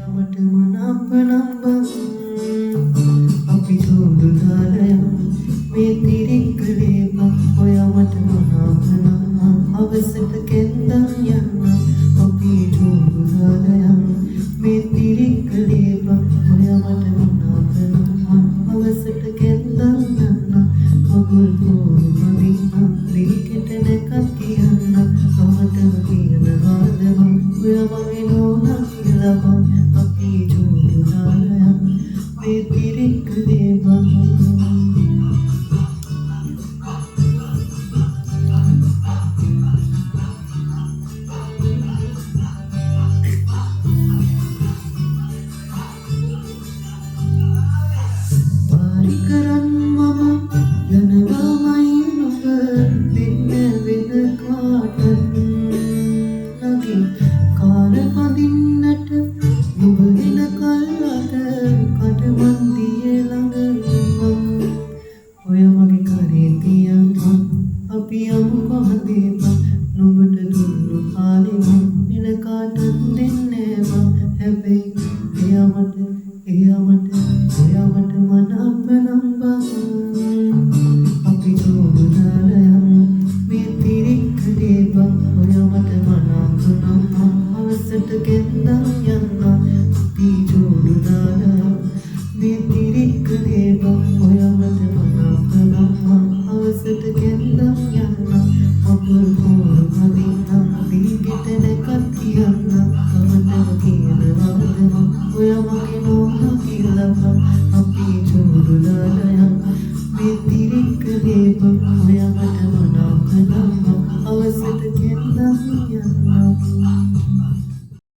මට මනාප නම් අපි ජෝඩු දාලා මේ තිරික්කලේ බං ඔයා මට මනාප නම් අවසට කෙන්දන් යන්න අපි ජෝඩු දාලා මේ තිරික්කලේ බං ඔයා මට මනාප නම් අවසට කෙන්දන් යන්න මගුල් පොල් මදින්න ලිකට නැකත් කියන්න සමතම කියන වාදම ඔයා මගේ නෝනා කියලා බං අපි ජෝඩු දාලා මේ තිරික්කලේ බං අපි යමු කොහොමද නුඹට දුන්නු කාලෙම වෙන කාටත් දෙන්නේ බං හැබැයි එයා මට මනාප නම් බං අපි ජෝඩු දාලා මේ තිරික්කලේ බං ඔයා මට මනාප නම් අවසට ගෙන්දන් යන්න අපි ජෝඩු දාලා මේ තිරික්කලේ බං ඔයා මට මනාප නම් අවසට ගෙන්දන් මගුල් පොල් මදින්න ලිකට නැකත් කියන්න සමතම කියන වාදම ඔයා මගේ